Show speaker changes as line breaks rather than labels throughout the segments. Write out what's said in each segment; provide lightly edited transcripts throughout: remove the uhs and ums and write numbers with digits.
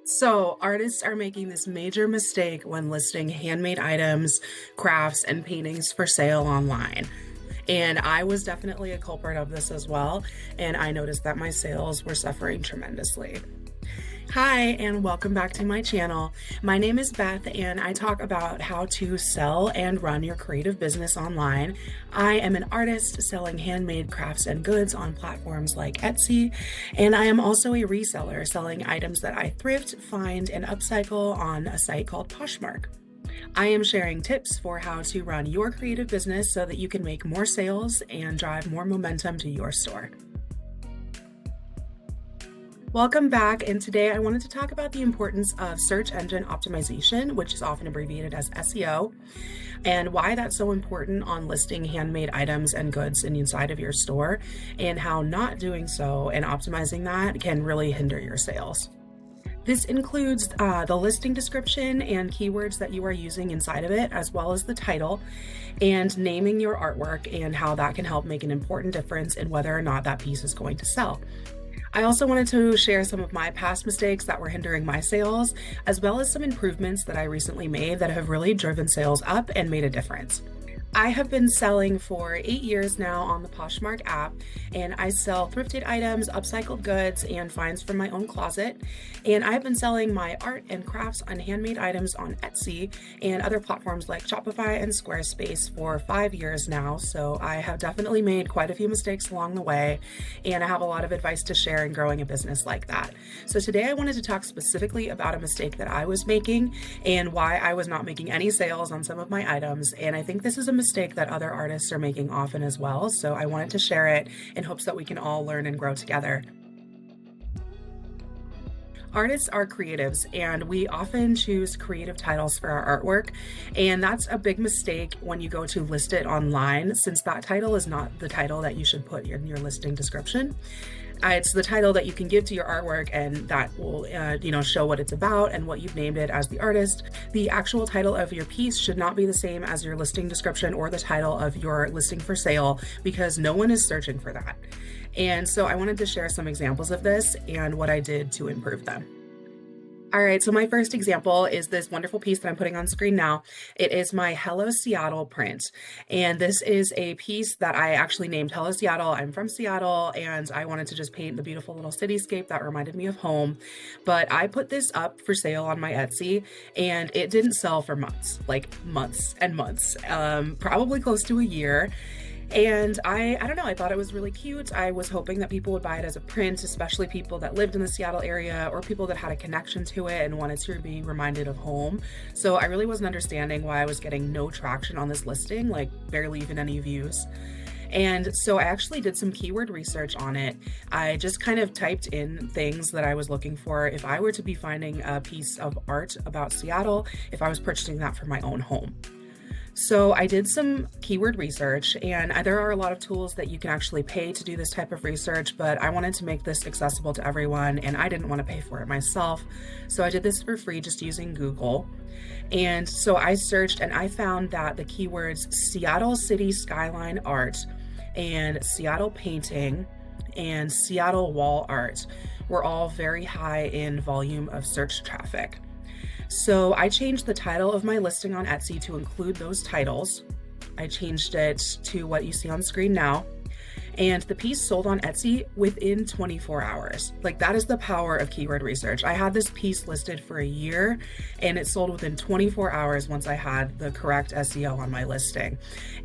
So, artists are making this major mistake when listing handmade items, crafts, and paintings for sale online. And I was definitely a culprit of this as well. And I noticed that my sales were suffering tremendously. Hi, and welcome back to my channel. My name is Beth, and I talk about how to sell and run your creative business online. I am an artist selling handmade crafts and goods on platforms like Etsy, and I am also a reseller selling items that I thrift, find, and upcycle on a site called Poshmark. I am sharing tips for how to run your creative business so that you can make more sales and drive more momentum to your store. Welcome back, and today I wanted to talk about the importance of search engine optimization, which is often abbreviated as SEO, and why that's so important on listing handmade items and goods inside of your store, and how not doing so and optimizing that can really hinder your sales. This includes the listing description and keywords that you are using inside of it, as well as the title and naming your artwork and how that can help make an important difference in whether or not that piece is going to sell. I also wanted to share some of my past mistakes that were hindering my sales, as well as some improvements that I recently made that have really driven sales up and made a difference. I have been selling for 8 years now on the Poshmark app, and I sell thrifted items, upcycled goods, and finds from my own closet. And I've been selling my art and crafts on handmade items on Etsy and other platforms like Shopify and Squarespace for 5 years now. So I have definitely made quite a few mistakes along the way, and I have a lot of advice to share in growing a business like that. So today I wanted to talk specifically about a mistake that I was making and why I was not making any sales on some of my items. And I think this is a mistake that other artists are making often as well. So I wanted to share it in hopes that we can all learn and grow together. Artists are creatives, and we often choose creative titles for our artwork, and that's a big mistake when you go to list it online, since that title is not the title that you should put in your listing description. It's the title that you can give to your artwork, and that will show what it's about and what you've named it as the artist. The actual title of your piece should not be the same as your listing description or the title of your listing for sale, because no one is searching for that. And so I wanted to share some examples of this and what I did to improve them. All right, so my first example is this wonderful piece that I'm putting on screen now. It is my Hello Seattle print. And this is a piece that I actually named Hello Seattle. I'm from Seattle, and I wanted to just paint the beautiful little cityscape that reminded me of home. But I put this up for sale on my Etsy, and it didn't sell for months, like months and months, probably close to a year. And I don't know, I thought it was really cute. I was hoping that people would buy it as a print, especially people that lived in the Seattle area or people that had a connection to it and wanted to be reminded of home. So I really wasn't understanding why I was getting no traction on this listing, like barely even any views. And so I actually did some keyword research on it. I just kind of typed in things that I was looking for if I were to be finding a piece of art about Seattle, if I was purchasing that for my own home. So I did some keyword research, and there are a lot of tools that you can actually pay to do this type of research, but I wanted to make this accessible to everyone, and I didn't want to pay for it myself. So I did this for free just using Google. And so I searched, and I found that the keywords Seattle City Skyline Art and Seattle Painting and Seattle Wall Art were all very high in volume of search traffic. So I changed the title of my listing on Etsy to include those titles. I changed it to what you see on screen now. And the piece sold on Etsy within 24 hours. Like, that is the power of keyword research. I had this piece listed for a year, and it sold within 24 hours once I had the correct SEO on my listing.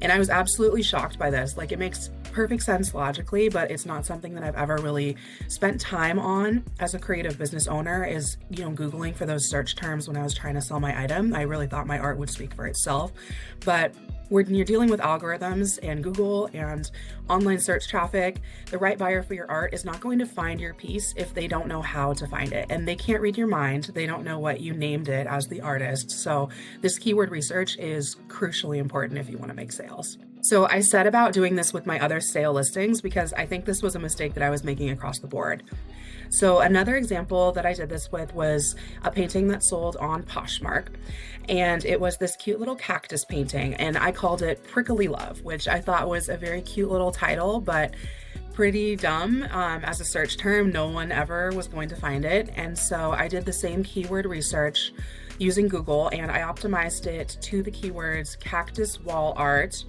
And I was absolutely shocked by this. Like, it makes perfect sense logically, but it's not something that I've ever really spent time on as a creative business owner, is, Googling for those search terms when I was trying to sell my item. I really thought my art would speak for itself. But when you're dealing with algorithms and Google and online search traffic, the right buyer for your art is not going to find your piece if they don't know how to find it. And they can't read your mind. They don't know what you named it as the artist. So this keyword research is crucially important if you want to make sales. So I set about doing this with my other sale listings because I think this was a mistake that I was making across the board. So another example that I did this with was a painting that sold on Poshmark, and it was this cute little cactus painting, and I called it Prickly Love, which I thought was a very cute little title, but pretty dumb as a search term. No one ever was going to find it. And so I did the same keyword research using Google, and I optimized it to the keywords cactus wall art,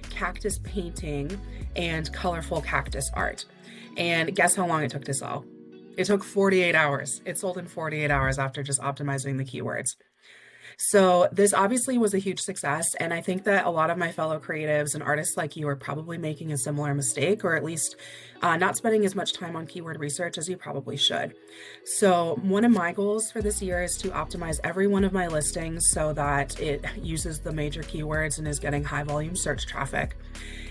cactus painting, and colorful cactus art. And guess how long it took to sell? It took 48 hours. It sold in 48 hours after just optimizing the keywords. So this obviously was a huge success, and I think that a lot of my fellow creatives and artists like you are probably making a similar mistake, or at least not spending as much time on keyword research as you probably should. So one of my goals for this year is to optimize every one of my listings so that it uses the major keywords and is getting high volume search traffic.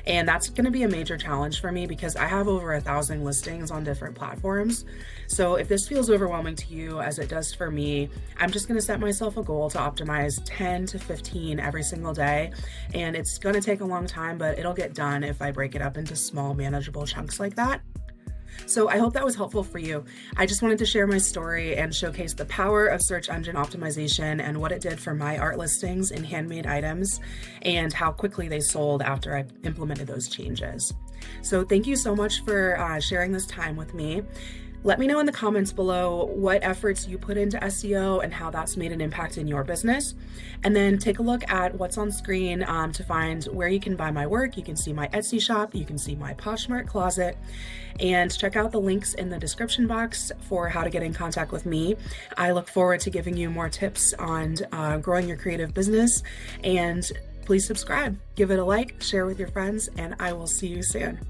And that's going to be a major challenge for me because I have over 1,000 listings on different platforms. So if this feels overwhelming to you as it does for me, I'm just going to set myself a goal to optimize 10 to 15 every single day. And it's going to take a long time, but it'll get done if I break it up into small, manageable chunks like that. So I hope that was helpful for you. I just wanted to share my story and showcase the power of search engine optimization and what it did for my art listings and handmade items and how quickly they sold after I implemented those changes. So thank you so much for sharing this time with me. Let me know in the comments below what efforts you put into SEO and how that's made an impact in your business. And then take a look at what's on screen to find where you can buy my work. You can see my Etsy shop, you can see my Poshmark closet, and check out the links in the description box for how to get in contact with me. I look forward to giving you more tips on growing your creative business, and please subscribe, give it a like, share with your friends, and I will see you soon.